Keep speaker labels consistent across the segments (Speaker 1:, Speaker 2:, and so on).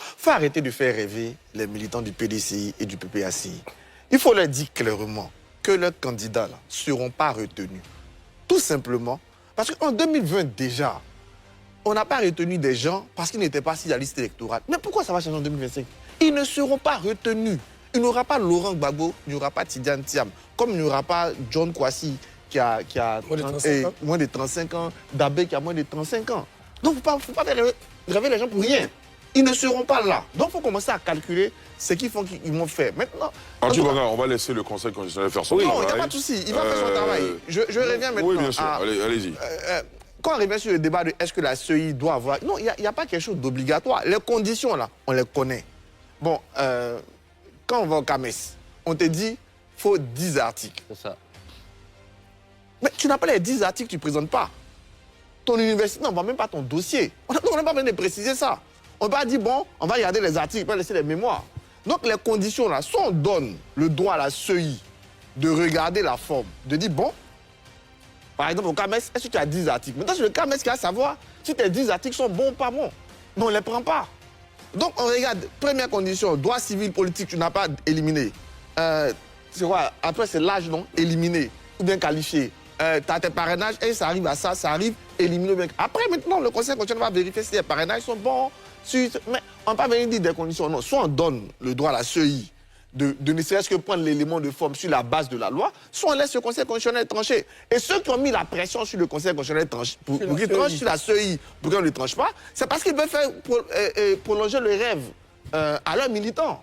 Speaker 1: Il faut arrêter de faire rêver les militants du PDCI et du PPACI. Il faut leur dire clairement que leurs candidats ne seront pas retenus. Tout simplement parce qu'en 2020 déjà, on n'a pas retenu des gens parce qu'ils n'étaient pas sur la liste électorale. Mais pourquoi ça va changer en 2025? Ils ne seront pas retenus. Il n'y aura pas Laurent Gbagbo, il n'y aura pas Tidiane Thiam, comme il n'y aura pas John Kwasi qui a moins de 35 ans, Dabé qui a moins de 35 ans. Donc il ne faut pas faire rêver les gens pour rien. Ils ne seront pas là. Donc il faut commencer à calculer ce qu'ils vont faire. Maintenant,
Speaker 2: on va laisser le Conseil constitutionnel faire son travail.
Speaker 1: Non, il n'y a pas de souci. Il va faire son travail. Je reviens maintenant.
Speaker 2: Oui, bien sûr. Allez-y.
Speaker 1: Quand on revient sur le débat de est-ce que la CEI doit avoir... Non, il n'y a pas quelque chose d'obligatoire. Les conditions, là, on les connaît. Bon, quand on va au CAMES, on te dit, il faut 10 articles.
Speaker 3: C'est ça.
Speaker 1: Mais tu n'as pas les 10 articles, tu ne présentes pas. Ton université n'envoie même pas ton dossier. On n'a pas besoin de préciser ça. On va dire, bon, on va regarder les articles, on va laisser les mémoires. Donc les conditions, là, soit on donne le droit à la CEI de regarder la forme, de dire, bon, par exemple, au CAMES, est-ce que tu as 10 articles? Maintenant, c'est le CAMES qui va savoir si tes 10 articles sont bons ou pas bons. Mais on ne les prend pas. Donc, on regarde, première condition, droit civil, politique, tu n'as pas éliminé. C'est quoi? Après, c'est l'âge, non? Éliminé ou bien qualifié. Tu as tes parrainages, et ça arrive à ça arrive, éliminé ou bien... Après, maintenant, le Conseil constitutionnel va vérifier si les parrainages sont bons. Mais on ne va pas venir dire des conditions. Non, soit on donne le droit à la CEI de ne serait-ce que prendre l'élément de forme sur la base de la loi, soit on laisse le Conseil constitutionnel trancher. Et ceux qui ont mis la pression sur le Conseil constitutionnel pour qu'il tranche sur la CEI, pour qu'on ne le tranche pas, c'est parce qu'ils veulent faire prolonger le rêve à leurs militants.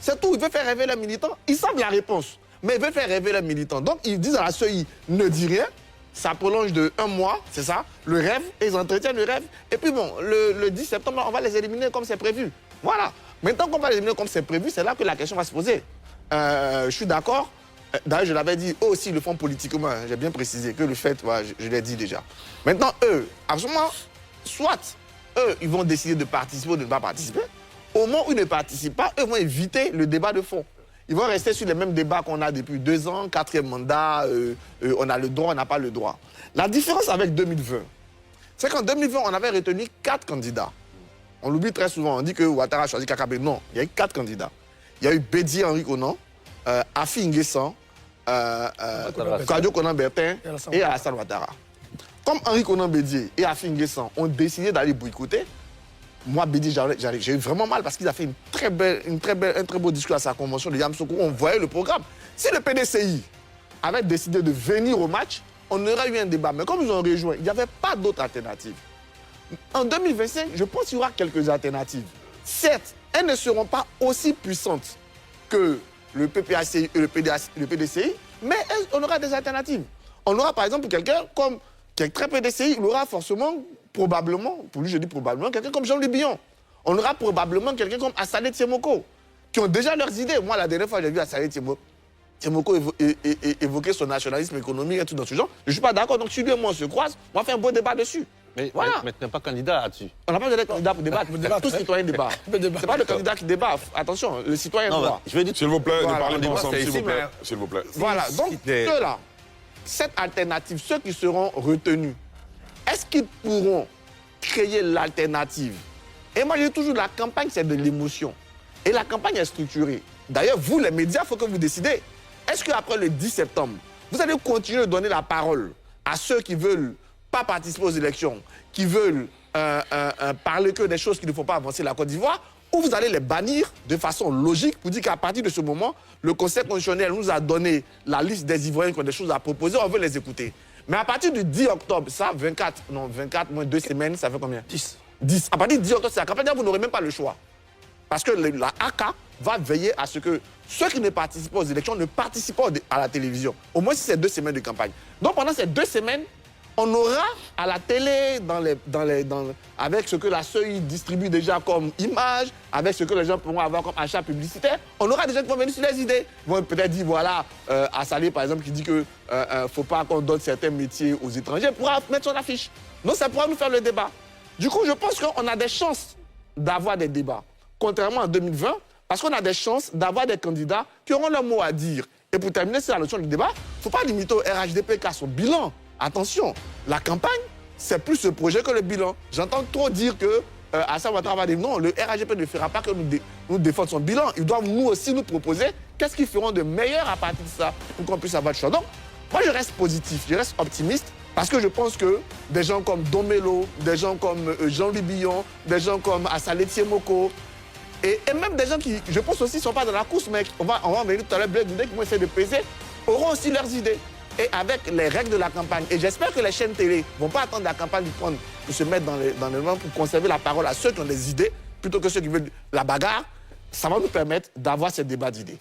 Speaker 1: C'est tout, ils veulent faire rêver leurs militants. Ils savent la réponse, mais ils veulent faire rêver leurs militants. Donc ils disent à la CEI, ne dis rien, ça prolonge de 1 mois, c'est ça, le rêve, et ils entretiennent le rêve. Et puis bon, le 10 septembre, on va les éliminer comme c'est prévu. Voilà. Maintenant qu'on va les éliminer comme c'est prévu, c'est là que la question va se poser. Je suis d'accord. D'ailleurs, je l'avais dit, eux aussi le font politiquement. J'ai bien précisé que le fait, voilà, je l'ai dit déjà. Maintenant, eux, absolument, soit eux, ils vont décider de participer ou de ne pas participer. Au moment où ils ne participent pas, eux vont éviter le débat de fond. Ils vont rester sur les mêmes débats qu'on a depuis 2 ans, 4e mandat, on a le droit, on n'a pas le droit. La différence avec 2020, c'est qu'en 2020, on avait retenu 4 candidats. On l'oublie très souvent, on dit que Ouattara a choisi Kakabe. Non, il y a eu 4 candidats. Il y a eu Bédié Henri Konan, Afi Nguessan, Kouadio Konan Bertin et Alassane Ouattara. Comme Henri Konan Bédié et Afi Nguessan ont décidé d'aller boycotter, moi, Bédié, j'ai eu vraiment mal parce qu'il a fait un très beau discours à sa convention de Yamoussoukro. On voyait le programme. Si le PDCI avait décidé de venir au match, on aurait eu un débat. Mais comme ils ont rejoint, il n'y avait pas d'autre alternative. En 2025, je pense qu'il y aura quelques alternatives. Certes, elles ne seront pas aussi puissantes que le PPACI et le PDCI, mais on aura des alternatives. On aura par exemple quelqu'un comme qui est très PDCI, il aura forcément, probablement, pour lui je dis probablement, quelqu'un comme Jean-Louis Billon. On aura probablement quelqu'un comme Assalé Tiemoko, qui ont déjà leurs idées. Moi, la dernière fois, j'ai vu Assalé Tiemoko évoquer son nationalisme économique et tout dans ce genre. Je ne suis pas d'accord, donc si lui et moi on se croise, on va faire un beau débat dessus.
Speaker 3: Mais
Speaker 1: voilà.
Speaker 3: tu n'es pas candidat là-dessus.
Speaker 1: On n'a pas besoin d'être candidat pour débattre. Tout citoyen débat. C'est pas le candidat qui débat. Attention, le citoyen doit.
Speaker 3: Je vais dire,
Speaker 2: s'il vous plaît,
Speaker 1: voilà,
Speaker 2: de parler ensemble, s'il vous plaît.
Speaker 1: Mais...
Speaker 2: S'il vous plaît.
Speaker 1: Voilà, donc ceux-là, cette alternative, ceux qui seront retenus, est-ce qu'ils pourront créer l'alternative? Et moi, je dis toujours, la campagne, c'est de l'émotion. Et la campagne est structurée. D'ailleurs, vous, les médias, il faut que vous décidez. Est-ce qu'après le 10 septembre, vous allez continuer de donner la parole à ceux qui veulent pas participer aux élections, qui veulent parler que des choses qui ne font pas avancer la Côte d'Ivoire, ou vous allez les bannir de façon logique pour dire qu'à partir de ce moment, le Conseil constitutionnel nous a donné la liste des Ivoiriens qui ont des choses à proposer, on veut les écouter. Mais à partir du 10 octobre, ça, 24 moins 2 semaines, ça fait combien? 10. À partir du 10 octobre, c'est la campagne, vous n'aurez même pas le choix. Parce que la AK va veiller à ce que ceux qui ne participent pas aux élections ne participent pas à la télévision. Au moins si c'est 2 semaines de campagne. Donc pendant ces 2 semaines, on aura à la télé, avec ce que la CEI distribue déjà comme image, avec ce que les gens pourront avoir comme achat publicitaire, on aura des gens qui vont venir sur les idées. Ils vont peut-être dire, voilà, Assalé par exemple qui dit qu'il ne faut pas qu'on donne certains métiers aux étrangers, pourra mettre son affiche. Donc ça pourra nous faire le débat. Du coup, je pense qu'on a des chances d'avoir des débats, contrairement en 2020, parce qu'on a des chances d'avoir des candidats qui auront leur mot à dire. Et pour terminer sur la notion du débat, il ne faut pas limiter au RHDP qu'à son bilan. Attention, la campagne, c'est plus ce projet que le bilan. J'entends trop dire que Alassane Ouattara va dire non, le RAGP ne fera pas que nous défendre son bilan. Ils doivent nous aussi nous proposer qu'est-ce qu'ils feront de meilleur à partir de ça pour qu'on puisse avoir le choix. Donc, moi, je reste positif, je reste optimiste parce que je pense que des gens comme Domelo, des gens comme Jean-Louis Billon, des gens comme Assalé Thiemoko, et même des gens qui, je pense aussi, ne sont pas dans la course, mais on va en venir tout à l'heure, qui vont essayer de peser, auront aussi leurs idées. Et avec les règles de la campagne. Et j'espère que les chaînes télé ne vont pas attendre la campagne pour se mettre dans les mains pour conserver la parole à ceux qui ont des idées, plutôt que ceux qui veulent la bagarre. Ça va nous permettre d'avoir ce débat d'idées.